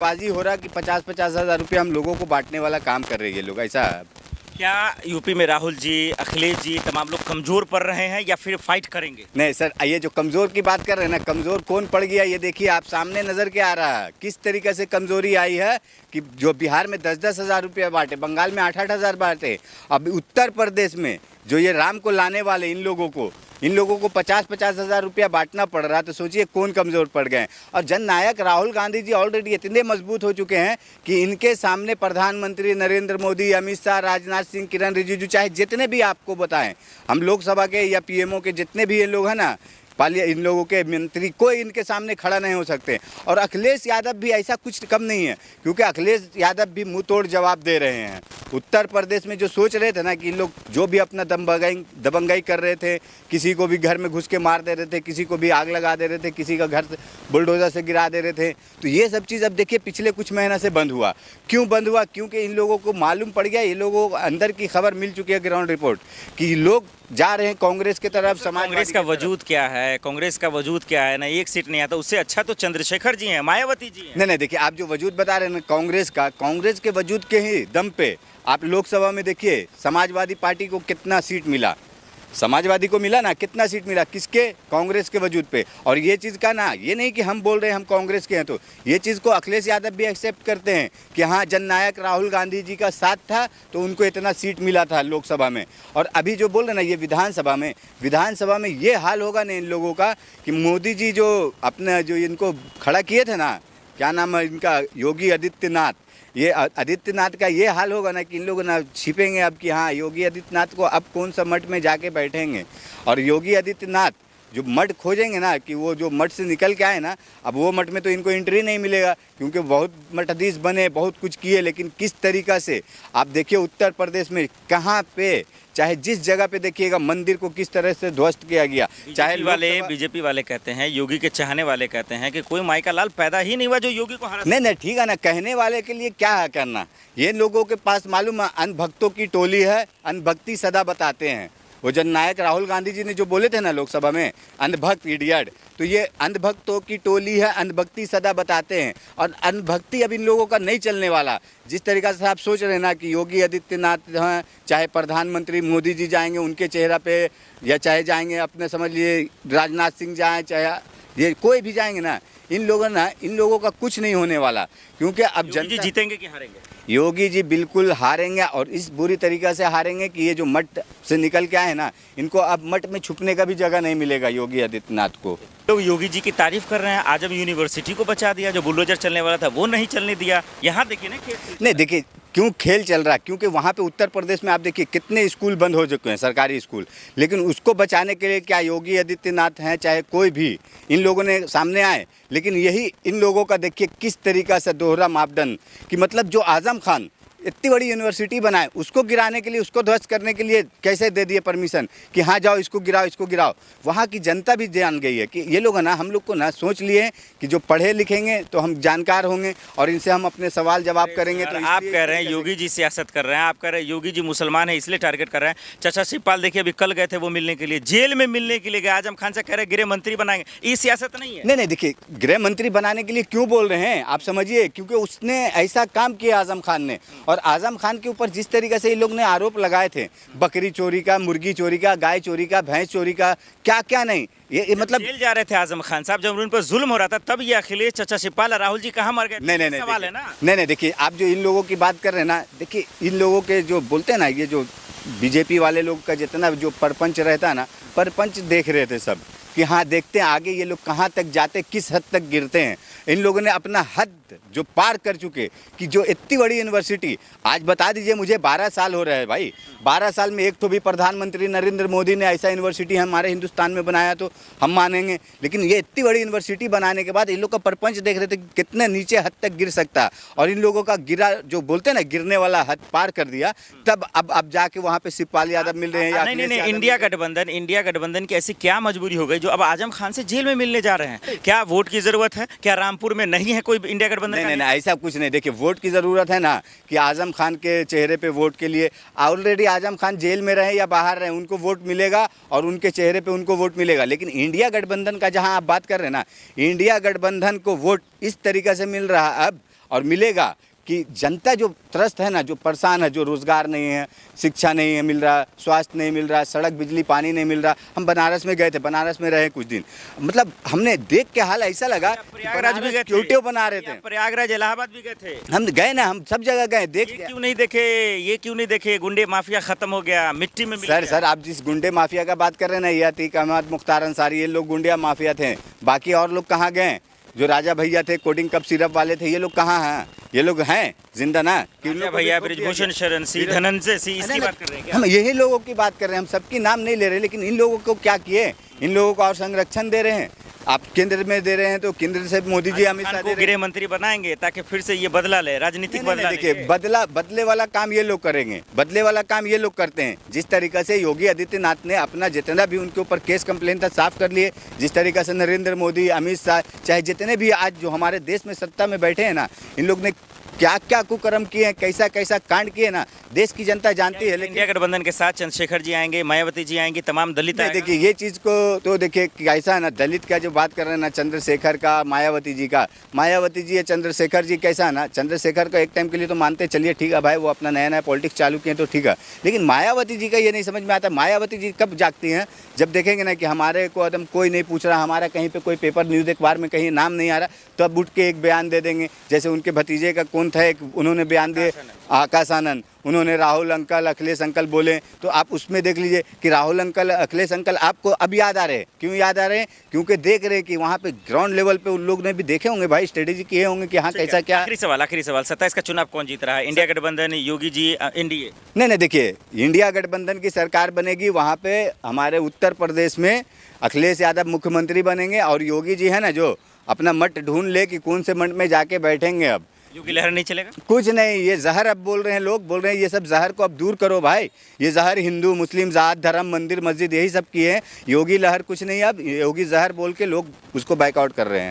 बाजी हो रहा कि 50-50 हज़ार रुपये हम लोगों को बांटने वाला काम कर रहे हैं ये लोग, ऐसा है। क्या यूपी में राहुल जी, अखिलेश जी तमाम लोग कमज़ोर पड़ रहे हैं या फिर फाइट करेंगे? नहीं सर, ये जो कमज़ोर की बात कर रहे हैं ना, कमज़ोर कौन पड़ गया ये देखिए, आप सामने नज़र के आ रहा है किस तरीके से कमज़ोरी आई है कि जो बिहार में 10-10 हज़ार रुपये बांटे, बंगाल में 8-8 हज़ार बांटे, अब उत्तर प्रदेश में जो ये राम को लाने वाले इन लोगों को 50-50 हज़ार रुपया बांटना पड़ रहा है, तो सोचिए कौन कमज़ोर पड़ गए हैं। और जननायक राहुल गांधी जी ऑलरेडी इतने मजबूत हो चुके हैं कि इनके सामने प्रधानमंत्री नरेंद्र मोदी, अमित शाह, राजनाथ सिंह, किरण रिजिजू, चाहे जितने भी आपको बताएं, हम लोकसभा के या पीएमओ के जितने भी ये लोग हैं ना, इन लोगों के मंत्री, कोई इनके सामने खड़ा नहीं हो सकते। और अखिलेश यादव भी ऐसा कुछ कम नहीं है, क्योंकि अखिलेश यादव भी मुंह तोड़ जवाब दे रहे हैं। उत्तर प्रदेश में जो सोच रहे थे ना कि इन लोग जो भी अपना दबंगाई कर रहे थे, किसी को भी घर में घुस के मार दे रहे थे, किसी को भी आग लगा दे रहे थे, किसी का घर बुलडोजर से गिरा दे रहे थे, तो ये सब चीज़ अब देखिए पिछले कुछ महीना से बंद हुआ। क्यों बंद हुआ? क्योंकि इन लोगों को मालूम पड़ गया, ये लोगों को अंदर की खबर मिल चुकी है, ग्राउंड रिपोर्ट, कि लोग जा रहे हैं कांग्रेस की तरफ। कांग्रेस का वजूद क्या है? कांग्रेस का वजूद क्या है ना, एक सीट नहीं आता, उससे अच्छा तो चंद्रशेखर जी हैं, मायावती जी हैं। नहीं, देखिए आप जो वजूद बता रहे हैं ना कांग्रेस के वजूद के ही दम पे आप लोकसभा में देखिए समाजवादी पार्टी को कितना सीट मिला, समाजवादी को मिला ना, कितना सीट मिला, किसके? कांग्रेस के वजूद पे। और ये चीज़ का ना, ये नहीं कि हम बोल रहे हैं हम कांग्रेस के हैं, तो ये चीज़ को अखिलेश यादव भी एक्सेप्ट करते हैं कि हाँ, जननायक राहुल गांधी जी का साथ था तो उनको इतना सीट मिला था लोकसभा में। और अभी जो बोल रहे हैं ना, ये विधानसभा में ये हाल होगा ना इन लोगों का कि मोदी जी जो अपने जो इनको खड़ा किए थे ना, क्या नाम है इनका, योगी आदित्यनाथ, ये आदित्यनाथ का ये हाल होगा ना कि इन लोग ना छिपेंगे अब कि हाँ, योगी आदित्यनाथ को अब कौन सा मठ में जाके बैठेंगे। और योगी आदित्यनाथ जो मठ खोजेंगे ना, कि वो जो मठ से निकल के आए ना, अब वो मठ में तो इनको एंट्री नहीं मिलेगा, क्योंकि बहुत मठाधीश बने, बहुत कुछ किए, लेकिन किस तरीक़ा से आप देखिए उत्तर प्रदेश में कहाँ पे, चाहे जिस जगह पे देखिएगा, मंदिर को किस तरह से ध्वस्त किया गया। चाहे बीजेपी वाले कहते हैं, योगी के चाहने वाले कहते हैं कि कोई माई का लाल पैदा ही नहीं हुआ जो योगी को हरा। नहीं, ठीक है ना, कहने वाले के लिए क्या है करना, ये लोगों के पास मालूम है अंधभक्तों की टोली है, अंधभक्ति सदा बताते हैं। वो जननायक राहुल गांधी जी ने जो बोले थे ना लोकसभा में, अंधभक्त इडियट, तो ये अंधभक्तों की टोली है, अंधभक्ति सदा बताते हैं। और अंधभक्ति अब इन लोगों का नहीं चलने वाला। जिस तरीक़े से आप सोच रहे हैं ना कि योगी आदित्यनाथ हैं, चाहे प्रधानमंत्री मोदी जी जाएंगे उनके चेहरा पे, या चाहे जाएंगे अपने समझ लिए राजनाथ सिंह जाएँ, चाहे ये कोई भी जाएंगे ना, इन लोगों का कुछ नहीं होने वाला, क्योंकि अब जनता जीतेंगे कि हारेंगे? योगी जी बिल्कुल हारेंगे, और इस बुरी तरीक़ा से हारेंगे कि ये जो मठ से निकल के आए ना, इनको अब मठ में छुपने का भी जगह नहीं मिलेगा योगी आदित्यनाथ को। लोग योगी जी की तारीफ कर रहे हैं, आजम यूनिवर्सिटी को बचा दिया, जो बुलडोजर चलने वाला था वो नहीं चलने दिया। यहाँ देखिए ना, नहीं देखिए क्यों खेल चल रहा है, क्योंकि वहाँ पे उत्तर प्रदेश में आप देखिए कितने स्कूल बंद हो चुके हैं, सरकारी स्कूल, लेकिन उसको बचाने के लिए क्या योगी आदित्यनाथ हैं, चाहे कोई भी, इन लोगों ने सामने आए। लेकिन यही इन लोगों का देखिए किस तरीक़ा से दोहरा मापदंड, कि मतलब जो आजम खान इतनी बड़ी यूनिवर्सिटी बनाए, उसको गिराने के लिए, उसको ध्वस्त करने के लिए कैसे दे दिए परमिशन कि हाँ जाओ इसको गिराओ। वहाँ की जनता भी जान गई है कि ये लोग है ना, हम लोग को ना सोच लिए कि जो पढ़े लिखेंगे तो हम जानकार होंगे और इनसे हम अपने सवाल जवाब करेंगे। तो आप कह रहे हैं योगी जी सियासत कर रहे हैं, आप कह रहे हैं योगी जी मुसलमान है इसलिए टारगेट कर रहे हैं। चाचा शिवपाल देखिए अभी कल गए थे वो मिलने के लिए, जेल में मिलने के लिए गए, आजम खान से कह रहे गृह मंत्री बनाएंगे, ये सियासत नहीं है? नहीं, देखिए गृह मंत्री बनाने के लिए क्यों बोल रहे हैं आप समझिए, क्योंकि उसने ऐसा काम किया आजम खान ने। और आजम खान के ऊपर जिस तरीके से ये लोग ने आरोप लगाए थे, बकरी चोरी का, मुर्गी चोरी का, गाय चोरी का, भैंस चोरी का, क्या नहीं, ये मतलब जेल जा रहे थे आजम खान साहब, जब उन पर जुल्म हो रहा था तब ये अखिलेश, चाचा शिवपाल, राहुल जी कहाँ मर गए? नहीं, सवाल है ना। नहीं, देखिए आप जो इन लोगों की बात कर रहे हैं ना, देखिए इन लोगों के जो बोलते हैं ना, ये जो बीजेपी वाले लोग का जितना जो परपंच रहता है ना, परपंच देख रहे थे सब कि हाँ देखते हैं आगे ये लोग कहाँ तक जाते, किस हद तक गिरते हैं। इन लोगों ने अपना हद जो पार कर चुके, कि जो इतनी बड़ी यूनिवर्सिटी, आज बता दीजिए मुझे 12 साल हो रहे हैं भाई, 12 साल में एक तो भी प्रधानमंत्री नरेंद्र मोदी ने ऐसा यूनिवर्सिटी हमारे हिंदुस्तान में बनाया तो हम मानेंगे, लेकिन ये इतनी बड़ी यूनिवर्सिटी बनाने के बाद इन लोग का परपंच देख रहे थे कितने नीचे हद तक गिर सकता है, और इन लोगों का गिरा, जो बोलते हैं ना गिरने वाला हद पार कर दिया, तब अब जाके वहाँ पे शिवपाल यादव मिल रहे हैं। नहीं, इंडिया गठबंधन की ऐसी क्या मजबूरी हो गई जो अब आजम खान से जेल में मिलने जा रहे हैं? क्या वोट की जरूरत है? क्या रामपुर में नहीं है कोई इंडिया गठबंधन? नहीं, ऐसा कुछ नहीं। देखिए वोट की ज़रूरत है ना, कि आजम खान के चेहरे पे वोट के लिए, ऑलरेडी आजम खान जेल में रहे या बाहर रहे, उनको वोट मिलेगा और उनके चेहरे पे उनको वोट मिलेगा। लेकिन इंडिया गठबंधन का जहां आप बात कर रहे हैं ना, इंडिया गठबंधन को वोट इस तरीक़े से मिल रहा अब, और मिलेगा कि जनता जो त्रस्त है ना, जो परेशान है, जो रोज़गार नहीं है, शिक्षा नहीं है मिल रहा, स्वास्थ्य नहीं मिल रहा, सड़क बिजली पानी नहीं मिल रहा। हम बनारस में गए थे, बनारस में रहे कुछ दिन, मतलब हमने देख के हाल ऐसा लगा प्रयागराज भी गए थे, क्यों बना रहे थे, प्रयागराज इलाहाबाद भी गए थे, हम गए ना, हम सब जगह गए, देख ये क्यों नहीं देखे गुंडे माफिया खत्म हो गया, मिट्टी में मिल गया। सर आप जिस गुंडे माफिया का बात कर रहे हैं ना, ये अतीक अहमद, मुख्तार अंसारी, ये लोग गुंडे माफिया थे। बाकी और लोग कहाँ गए? जो राजा भैया थे, कोडिंग कप सिरप वाले थे, ये लोग कहाँ हैं? ये लोग हैं जिंदा ना? राजा भैया, ब्रिजभूषण शरण सिंह, धनंजय सिंह, इसकी बात कर रहे हैं क्या? हम यही लोगों की बात कर रहे हैं, हम सबकी नाम नहीं ले रहे, लेकिन इन लोगों को क्या किए? इन लोगों को और संरक्षण दे रहे हैं। आप केंद्र में दे रहे हैं तो केंद्र से मोदी जी अमित शाह को गृह मंत्री बनाएंगे ताकि फिर से ये बदला ले, राजनीतिक बदला। देखिए, बदले वाला काम ये लोग करेंगे, बदले वाला काम ये लोग करते हैं। जिस तरीके से योगी आदित्यनाथ ने अपना जितना भी उनके ऊपर केस कंप्लेन था साफ कर लिए, जिस तरीके से नरेंद्र मोदी, अमित शाह, चाहे जितने भी आज जो हमारे देश में सत्ता में बैठे हैं ना, इन लोग ने क्या क्या कुकर्म किए हैं, कैसा कैसा कांड किए ना, देश की जनता जानती है। लेकिन इंडिया गठबंधन के साथ चंद्रशेखर जी आएंगे, मायावती जी आएंगी, तमाम दलित आएगा। देखिए ये चीज़ को तो देखिए कैसा है ना, दलित का जो बात कर रहे हैं ना, चंद्रशेखर का, मायावती जी का, मायावती जी या चंद्रशेखर जी कैसा है ना, चंद्रशेखर को एक टाइम के लिए तो मानते चलिए ठीक है भाई, वो अपना नया नया पॉलिटिक्स चालू किए तो ठीक है, लेकिन मायावती जी का ये नहीं समझ में आता। मायावती जी कब जागती हैं? जब देखेंगे ना कि हमारे को एकदम कोई नहीं पूछ रहा, हमारा कहीं पे कोई पेपर न्यूज़ अखबार में कहीं नाम नहीं आ रहा, तो अब उठ के एक बयान दे देंगे। जैसे उनके भतीजे का कौन था एक, उन्होंने बयान दिए, आकाश आनंद, उन्होंने राहुल अंकल, अखिलेश अंकल बोले, तो आप उसमें देख लीजिए कि राहुल अंकल, अखिलेश अंकल आपको अब याद आ रहे हैं। क्यों याद आ रहे हैं? क्योंकि देख रहे हैं कि वहाँ पे ग्राउंड लेवल पे उन लोग ने भी देखे होंगे भाई, स्ट्रेटेजी किए होंगे कि हाँ कैसा क्या। आखिरी सवाल, 27 का चुनाव कौन जीत रहा है? इंडिया गठबंधन, योगी जी, एनडीए? नहीं, देखिए इंडिया गठबंधन की सरकार बनेगी, वहाँ पे हमारे उत्तर प्रदेश में अखिलेश यादव मुख्यमंत्री बनेंगे, और योगी जी है ना जो अपना मठ ढूंढ ले कि कौन से मठ में जाके बैठेंगे। अब योगी लहर नहीं चलेगा? कुछ नहीं, ये जहर अब बोल रहे हैं, लोग बोल रहे हैं ये सब जहर को अब दूर करो भाई। ये जहर हिंदू मुस्लिम जात धर्म मंदिर मस्जिद यही सब की है, योगी लहर कुछ नहीं। अब योगी जहर बोल के लोग उसको बैकआउट कर रहे हैं।